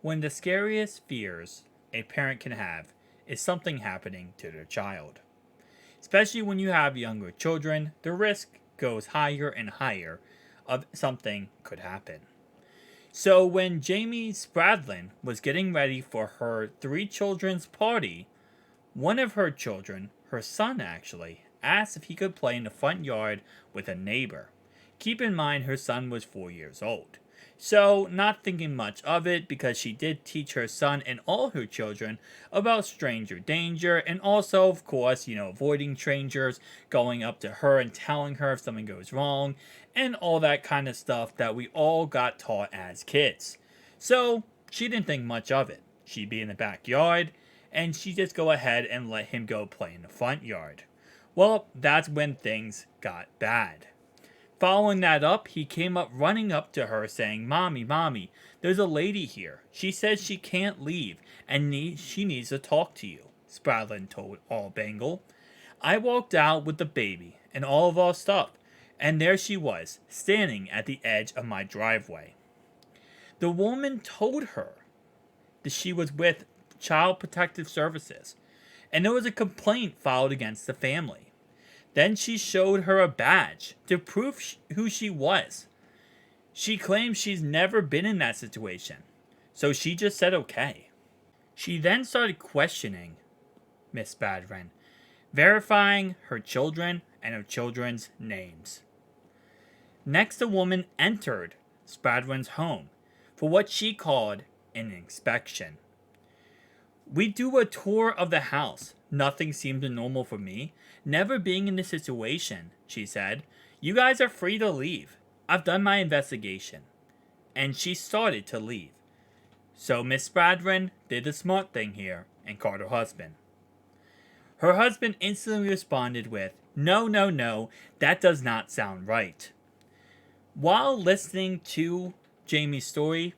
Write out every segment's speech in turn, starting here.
One of the scariest fears a parent can have is something happening to their child. Especially when you have younger children, the risk goes higher and higher of something could happen. So when Jamie Spradlin was getting ready for her three children's party, one of her children, her son actually, asked if he could play in the front yard with a neighbor. Keep in mind her son was 4 years old. So, not thinking much of it because she did teach her son and all her children about stranger danger and also, of course, avoiding strangers, going up to her and telling her if something goes wrong, and all that kind of stuff that we all got taught as kids. So, she didn't think much of it. She'd be in the backyard, and she just go ahead and let him go play in the front yard. Well, that's when things got bad. Following that up, he came up running up to her saying, "Mommy, Mommy, there's a lady here. She says she can't leave and she needs to talk to you," Spradlin told All Bengal. I walked out with the baby and all of our stuff, and there she was, standing at the edge of my driveway. The woman told her that she was with Child Protective Services, and there was a complaint filed against the family. Then she showed her a badge to prove who she was. She claims she's never been in that situation, so she just said okay. She then started questioning Miss Badren, verifying her children and her children's names. Next, the woman entered Spadrin's home for what she called an inspection. We do a tour of the house. Nothing seemed normal for me. Never being in this situation, she said. You guys are free to leave. I've done my investigation. And she started to leave. So Miss Spradlin did the smart thing here and called her husband. Her husband instantly responded with, "No, no, no, that does not sound right." While listening to Jamie's story,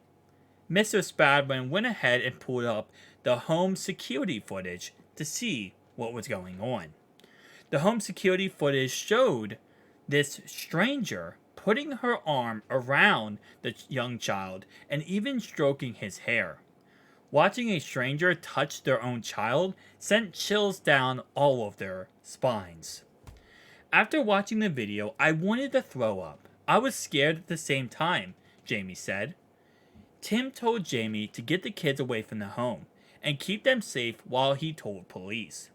Mr. Spradlin went ahead and pulled up the home security footage to see what was going on. The home security footage showed this stranger putting her arm around the young child and even stroking his hair. Watching a stranger touch their own child sent chills down all of their spines. After watching the video, I wanted to throw up. I was scared at the same time, Jamie said. Tim told Jamie to get the kids away from the home and keep them safe while he told police.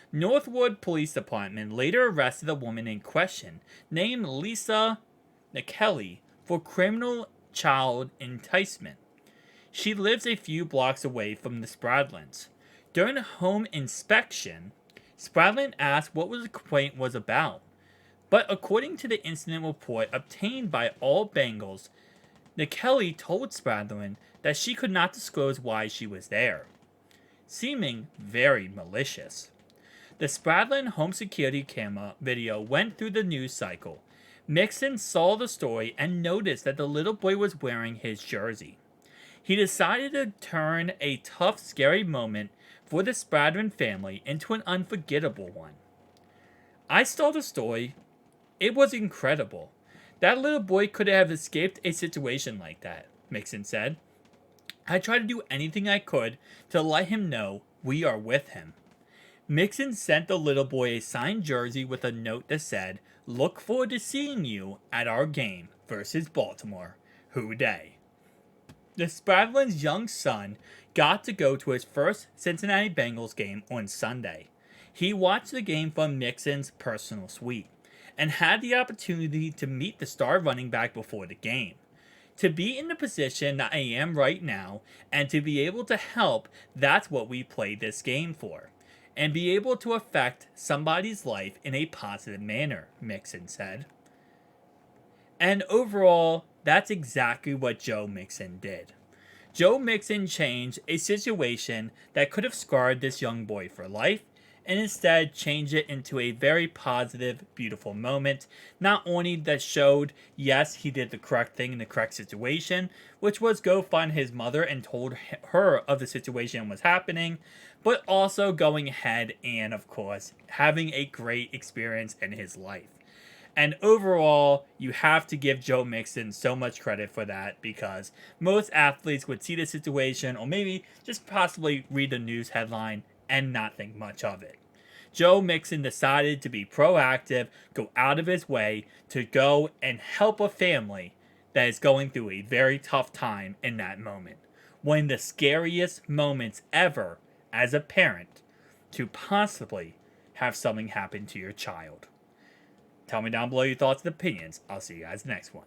Northwood Police Department later arrested a woman in question named Lisa Kelly for criminal child enticement. She lives a few blocks away from the Spradlins. During a home inspection, Spradlin asked what the complaint was about. But according to the incident report obtained by All Bengals, Kelly told Spradlin that she could not disclose why she was there, seeming very malicious. The Spradlin home security camera video went through the news cycle. Mixon saw the story and noticed that the little boy was wearing his jersey. He decided to turn a tough, scary moment for the Spradlin family into an unforgettable one. I saw the story. It was incredible. That little boy could have escaped a situation like that, Mixon said. I tried to do anything I could to let him know we are with him. Mixon sent the little boy a signed jersey with a note that said, "Look forward to seeing you at our game versus Baltimore. Who dey?" The Spradlin's young son got to go to his first Cincinnati Bengals game on Sunday. He watched the game from Mixon's personal suite and had the opportunity to meet the star running back before the game. To be in the position that I am right now and to be able to help, that's what we played this game for. And be able to affect somebody's life in a positive manner, Mixon said. And overall, that's exactly what Joe Mixon did. Joe Mixon changed a situation that could have scarred this young boy for life and instead changed it into a very positive, beautiful moment. Not only that showed, yes, he did the correct thing in the correct situation, which was go find his mother and told her of the situation was happening, but also going ahead and, of course, having a great experience in his life. And overall, you have to give Joe Mixon so much credit for that, because most athletes would see the situation or maybe just possibly read the news headline and not think much of it. Joe Mixon decided to be proactive, go out of his way to go and help a family that is going through a very tough time in that moment. One of the scariest moments ever as a parent, to possibly have something happen to your child. Tell me down below your thoughts and opinions. I'll see you guys next one.